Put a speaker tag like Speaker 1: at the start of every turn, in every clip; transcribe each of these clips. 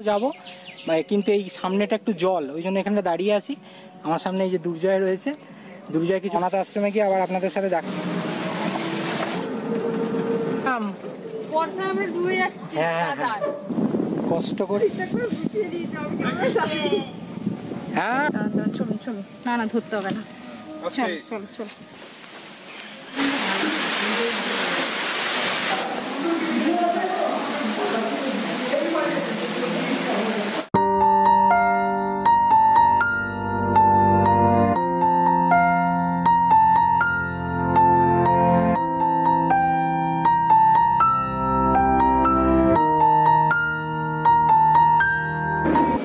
Speaker 1: যাবো কিন্তু এই সামনেটা একটু জল, ওই জন্য এখানে দাঁড়িয়ে আছি। আমার সামনে এই যে দুর্জয় রয়েছে, দুর্জয় কিছু অনাথ আশ্রমে গিয়ে আবার আপনাদের সাথে দেখা। হ্যাঁ কষ্ট করে হ্যাঁ
Speaker 2: চলুন চলুন, না না ধরতে হবে না, চলো চলো চলো।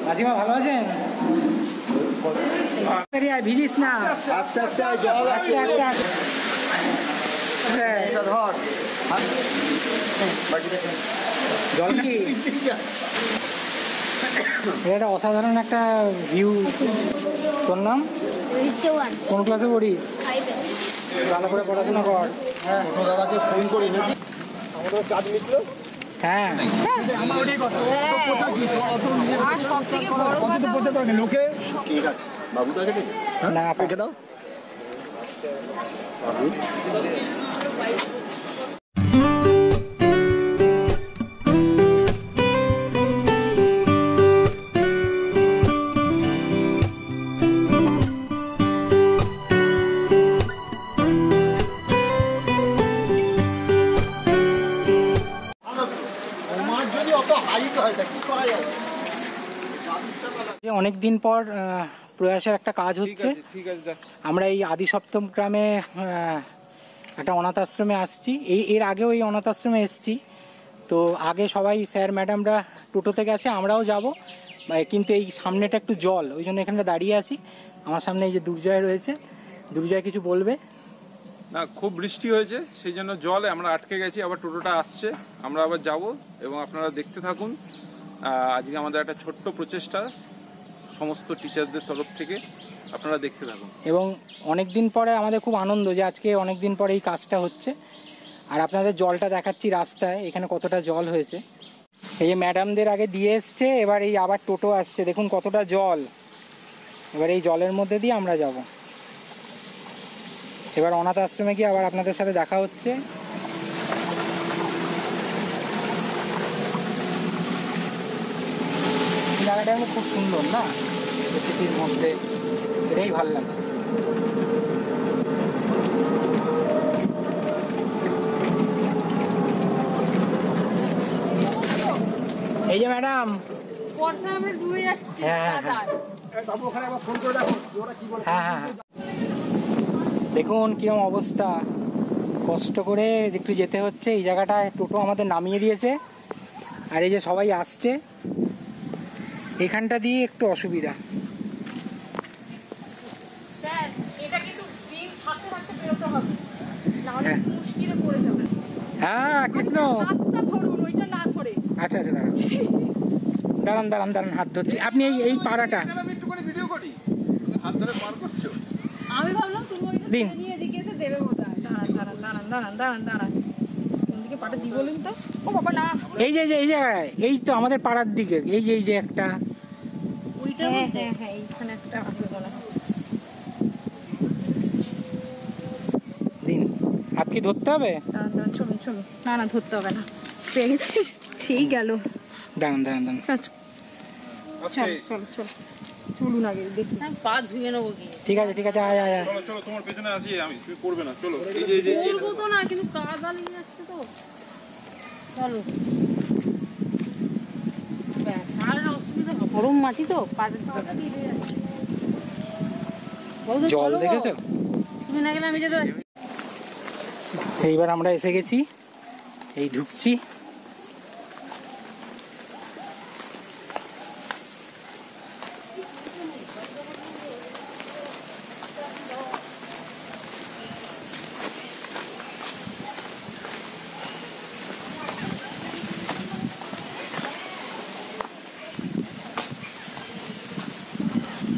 Speaker 1: মাসিমা ভালো আছেন? ভিজিস না, আস্তে আস্তে জল, আস্তে আস্তে জল কি এটা অসাধারণ একটা ভিউ। তোর নাম? কোন ক্লাসে পড়িস? ভালো করে পড়াশোনা কর। হ্যাঁ দাদাকে ফোন করি নাকি আমাদের কাজ মিটলো। হ্যাঁ লোকে বাবু না পেকে দাও। অনেকদিন পর প্রয়াসের একটা কাজ হচ্ছে। আমরা এই আদি সপ্তম গ্রামে একটা অনাথ আশ্রমে আসছি। এর আগেও এই অনাথ আশ্রমে এসছি। তো আগে সবাই স্যার ম্যাডামরা টোটোতে গেছে, আমরাও যাব, কিন্তু এই সামনেটা একটু জল, ওই জন্য এখানে দাঁড়িয়ে আছি। আমার সামনে এই যে দুর্জয় রয়েছে, দুর্জয় কিছু বলবে
Speaker 3: না। খুব বৃষ্টি হয়েছে, সেই জন্য জলে আমরা আটকে গেছি। আবার টোটোটা আসছে, আমরা আবার যাব এবং আপনারা দেখতে থাকুন। আজকে আমাদের একটা ছোট্ট প্রচেষ্টা সমস্ত টিচারদের তরফ থেকে, আপনারা দেখতে থাকুন।
Speaker 1: এবং অনেকদিন পরে আমাদের খুব আনন্দ যে আজকে অনেকদিন পরে এই কাজটা হচ্ছে। আর আপনাদের জলটা দেখাচ্ছি রাস্তায়, এখানে কতটা জল হয়েছে। এই যে ম্যাডামদের আগে দিয়ে এসছে, এবার এই আবার টোটো আসছে, দেখুন কতটা জল। এবার এই জলের মধ্যে দিয়ে আমরা যাব। এবার অনাথ আশ্রমে গিয়ে আবার আপনাদের সাথে দেখা হচ্ছে। জায়গাটা খুব সুন্দর না, প্রকৃতির মধ্যে, এটাই ভালো লাগে। এই যে ম্যাডাম, হ্যাঁ দেখুন কিরকম অবস্থা, কষ্ট করে একটু যেতে হচ্ছে। এই জায়গাটায় টোটো আমাদের নামিয়ে দিয়েছে, আর এই যে সবাই আসছে, এখানটা দিয়ে একটু অসুবিধা। হ্যাঁ কৃষ্ণ, আচ্ছা আচ্ছা দাঁড়ান দাঁড়ান দাঁড়ান, হাত ধরছি। আপনি এই পাড়াটা
Speaker 2: আমি ভাবলাম তুমি
Speaker 1: দিন।
Speaker 2: দেবে বোধহয়। দাঁড়ান পাটা দি বলুন তো। ও বাবা না,
Speaker 1: এই যে এই জায়গায়, এই তো আমাদের পাড়ার দিকে, এই যে একটা
Speaker 2: ওইটা। হ্যাঁ এইখানে একটা আছে বলা।
Speaker 1: দিন, হাত কি ধরতে হবে?
Speaker 2: দাঁড়ান চলুন চলুন, না না ধরতে হবে না, সেই গেল।
Speaker 1: দাঁড়ান দাঁড়ান দাঁড়ান,
Speaker 2: চলো চলুন আগে দেখি, পা ধুয়ে নেবো গিয়ে।
Speaker 1: ঠিক আছে ঠিক আছে, আয় আয় আয়।
Speaker 3: চলো তোমার পেছনে আছি আমি, তুমি করবে না। চলো
Speaker 2: বলবো তো না, কিন্তু কাদা লেগে যাচ্ছে তো। চলো অসুবিধা, গরম মাটি তো,
Speaker 1: জল দেখেছো?
Speaker 2: তুমি না গেলে আমি যেতে পারছি।
Speaker 1: এইবার আমরা এসে গেছি, এই ঢুকছি।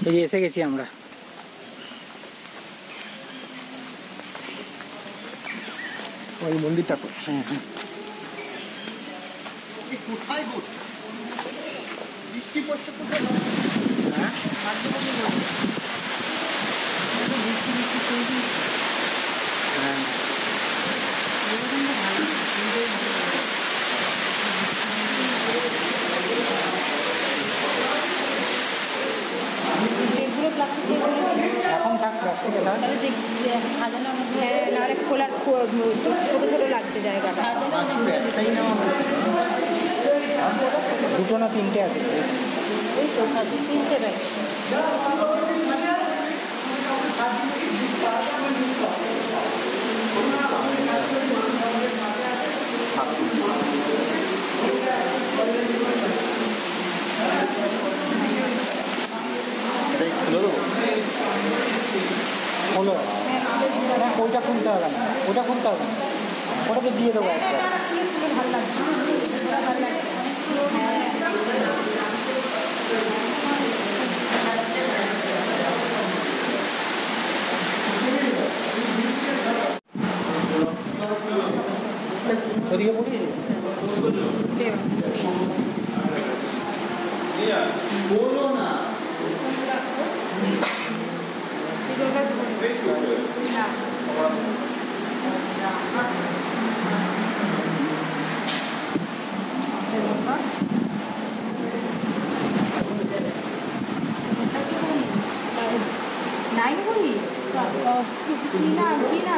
Speaker 1: এই যে এসে গেছি আমরা। ওই মন্দিরটা তো, হ্যাঁ হ্যাঁ।
Speaker 4: কোথায় করছে বৃষ্টি পড়ছে কোথায়
Speaker 1: হ্যাঁ হ্যাঁ
Speaker 5: এগুলো প্লাস্টিক
Speaker 1: এখন থাক প্লাস্টিকে থাক।
Speaker 5: তাহলে সাজানোর মধ্যে নাহলে খোলার ছোট ছোট লাগছে জায়গাটা
Speaker 4: একটাই নেওয়া হয়েছে
Speaker 1: দুটো না তিনটে আছে।
Speaker 5: ওই তো তিনটে ব্যাগ
Speaker 4: এটাই খুলে দেবো
Speaker 1: হলো না ওইটা খুলতে হবে না, ওটা খুলতে হবে না, ওটা তো দিয়ে দেবো একবার।
Speaker 5: ভালো লাগছে ভালো লাগছে
Speaker 1: ওদিকে পড়িয়েছিস?
Speaker 4: বলো না
Speaker 5: নাইন বলি কি নাম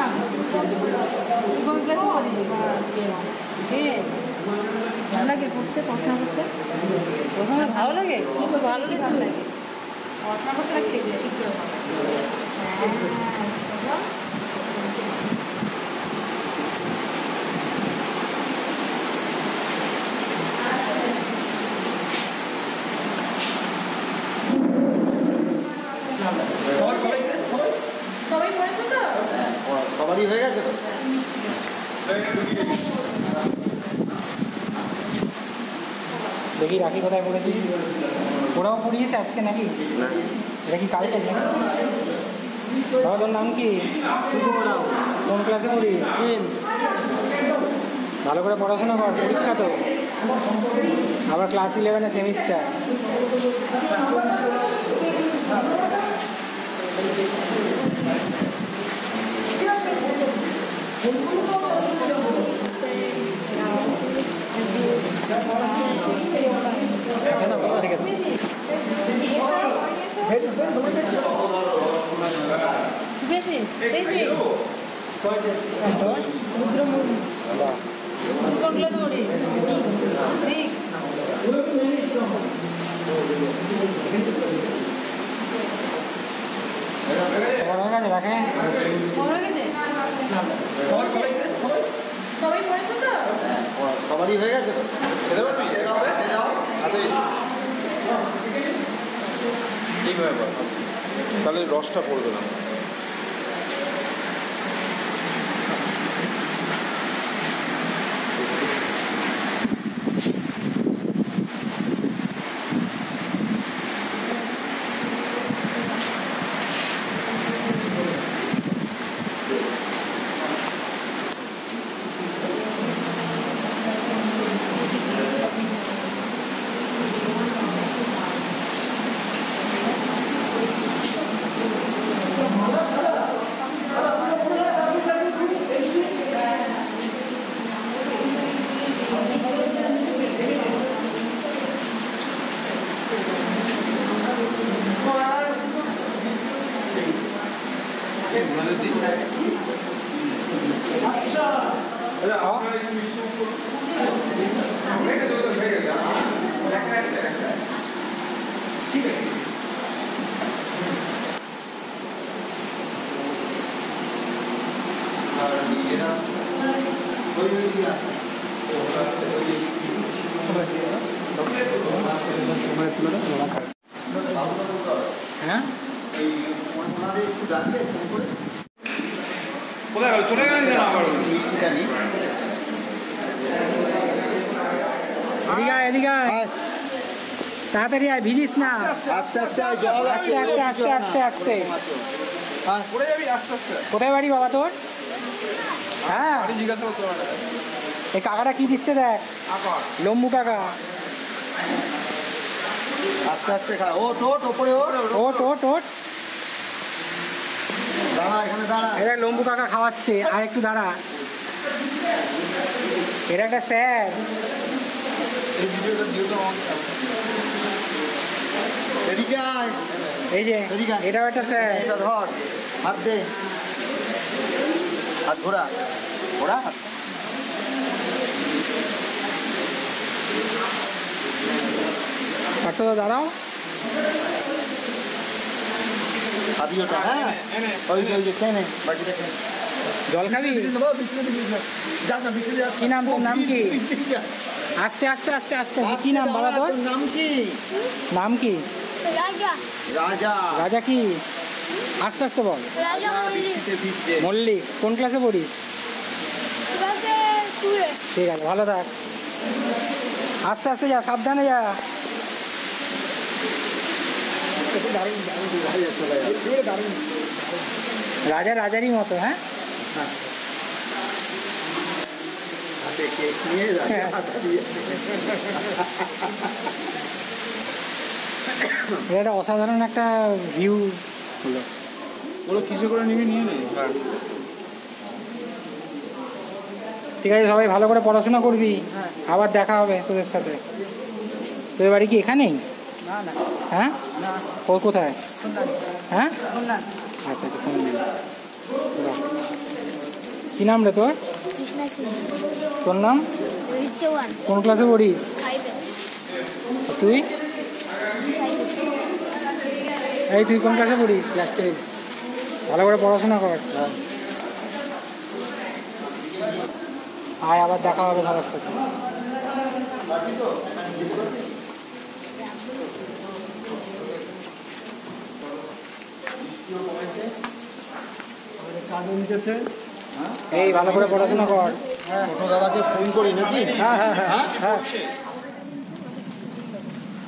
Speaker 5: ভালো লাগে পড়তে পড়াশোনা করতে প্রথমে ভালো লাগে খুব ভালো লাগে পড়াশোনা করতে লাগে ঠিক করে সবাই পড়েছো তো
Speaker 4: সবারই হয়ে গেছে তো
Speaker 1: দেখি রাখি কোথায় পড়েছিস? ওরাও পড়িয়েছে আজকে নাকি? এটা কি কালকে নাকি? বাবা তোর নাম কি? কোন ক্লাসে পড়িস? ভালো করে পড়াশোনা কর, পরীক্ষা তো আবার ক্লাস 11 সেমিস্টার।
Speaker 5: সবাই পড়েছো তো
Speaker 4: সবারই হয়ে গেছে তো
Speaker 3: তাহলে রসটা পড়বে না।
Speaker 1: হ্যাঁ
Speaker 3: কোথায় গেল? চলে গেলেন কেন আবার?
Speaker 4: মিষ্টিটা নিই
Speaker 1: এদিকে আয়, এদিকে আয়। তাড়াতাড়ি আয়, ভিজিস না।
Speaker 4: আস্তে আস্তে জল আছে
Speaker 1: আস্তে আস্তে আস্তে আস্তে আস্তে।
Speaker 3: পড়ে যাবি আস্তে আস্তে।
Speaker 1: কোথায় বাড়ি বাবা তোর? হ্যাঁ
Speaker 3: জিজ্ঞাসা করতে পারে।
Speaker 1: এই কাকাটা কি দিচ্ছে দেখ, লম্বু কাকা।
Speaker 4: আস্তে আস্তে খা। ওট ওট ওপরে ওট।
Speaker 1: ওট ওট ওট,
Speaker 4: দাঁড়া এখানে দাঁড়া।
Speaker 1: এটা লম্বু কাকা খাওয়াচ্ছে, আর একটু দাঁড়া। এটা একটা স্যার।
Speaker 4: এদিকে আয়।
Speaker 1: এই যে
Speaker 4: এদিকে আয়।
Speaker 1: এটাও একটা স্যার।
Speaker 4: এটা ধর, হাত দে, হাত ঘোরা ঘোরা।
Speaker 1: পার্থ দা দাঁড়াও।
Speaker 4: খাবি ওটা? হ্যাঁ, ওই যে ওই যে খেয়ে নে, বাকিটা খেয়ে নে।
Speaker 1: জল খাবি? কি নাম তোর, নাম কি? আস্তে আস্তে আস্তে আস্তে, কি নাম বাবা তোর?
Speaker 4: নাম কি?
Speaker 1: নাম কি?
Speaker 6: রাজা
Speaker 4: রাজা।
Speaker 1: রাজা কি? আস্তে আস্তে বল।
Speaker 6: রাজা
Speaker 4: বৃষ্টিতে ভিজছে।
Speaker 1: মল্লিক। কোন ক্লাসে পড়িস?
Speaker 6: ক্লাসে 2 এ।
Speaker 1: ঠিক আছে, ভালো থাক। আস্তে আস্তে যা, সাবধানে যা। রাজা রাজারই মতো। হ্যাঁ,
Speaker 4: হাতে কেক নিয়ে রাজা হাতে দিয়েছে।
Speaker 1: এটা একটা অসাধারণ একটা ভিউ হলো।
Speaker 3: ওগুলো কিছু করে নিবি, নিয়ে নে।
Speaker 1: ঠিক আছে, সবাই ভালো করে পড়াশোনা করবি, আবার দেখা হবে তোদের সাথে। তোদের বাড়ি কি এখানেই?
Speaker 2: না না
Speaker 1: হ্যাঁ,
Speaker 2: না,
Speaker 1: ও কোথায়? হ্যাঁ,
Speaker 2: না
Speaker 1: আচ্ছা আচ্ছা, ফোন দিন। কি নাম রে তোর?
Speaker 6: কৃষ্ণা সিং
Speaker 1: তোর নাম?
Speaker 6: রিচওয়ান
Speaker 1: কোন ক্লাসে পড়িস
Speaker 6: 5 এ।
Speaker 1: তুই? এই তুই কোন ক্লাসে পড়িস?
Speaker 4: ক্লাস 10।
Speaker 1: ভালো করে পড়াশোনা কর। আয়, আবার দেখা হবে সবার সাথে। এই ভালো করে পড়াশোনা কর।
Speaker 4: ছোট দাদাকে ফোন করি নাকি?
Speaker 1: হ্যাঁ হ্যাঁ হ্যাঁ
Speaker 4: হ্যাঁ?
Speaker 1: হ্যাঁ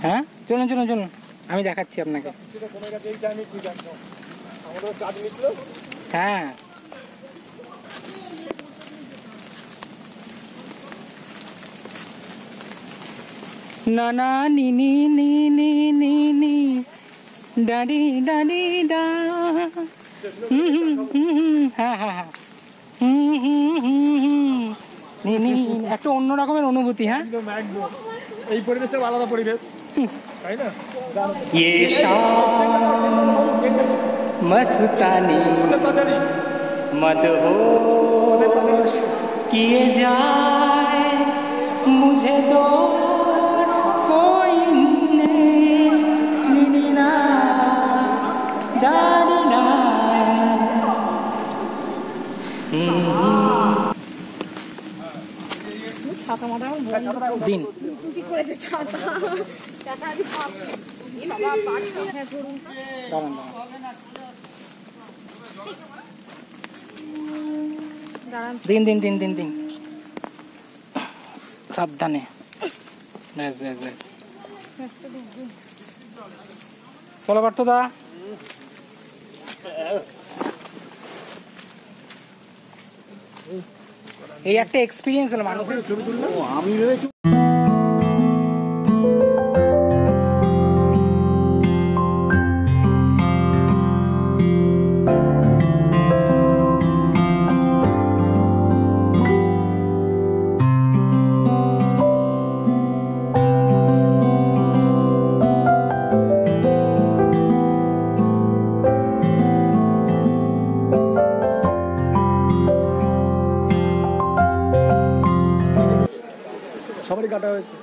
Speaker 1: হ্যাঁ, চলুন চলুন চলুন, আমি দেখাচ্ছি আপনাকে। হ্যাঁ, না না নি নি নি নি নি নি ডাডি ডাডি ডা। হ্যাঁ হ্যাঁ হ্যাঁ, নি নি, একটা অন্য রকমের অনুভূতি। হ্যাঁ,
Speaker 4: এই পরিবেশটা আলাদা পরিবেশ, তাই না?
Speaker 1: ये शाम मस्तानी मदहोश किए जाए मुझे दोष कोई नहीं ना डाडीना।
Speaker 2: ছাতা মাথা
Speaker 1: দিন
Speaker 6: কি করেছে ছাতা? ছাতা আমি খাচ্ছি।
Speaker 2: এই বাবা পাট হ্যাঁ ধরুন
Speaker 1: দাঁড়ান দাঁড়ান।
Speaker 2: দাঁড়ান।
Speaker 1: দিন দিন দিন দিন দিন, সাবধানে। ব্যাস ব্যাস ব্যাস, চলো পার্থদা। এই একটা এক্সপিরিয়েন্স হলো মানুষের।
Speaker 4: আমি ভেবেছি সবারই কাটা হয়েছে।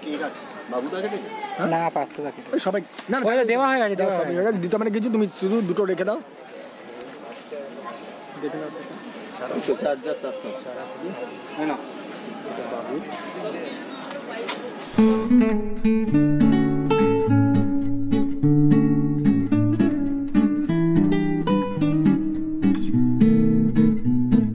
Speaker 4: কি কাটছে? বাবুদা কেটেছে?
Speaker 1: না, পার্থদাকে
Speaker 4: ওই সবাই না না,
Speaker 1: ওইটা দেওয়া হয়ে গেছে, দেওয়া
Speaker 4: সবাই
Speaker 1: হয়ে
Speaker 4: হয়ে গেছে। দিতে মানে কিছু, তুমি শুধু দুটো রেখে দাও। দেখে নাও চার্জার তার তো না।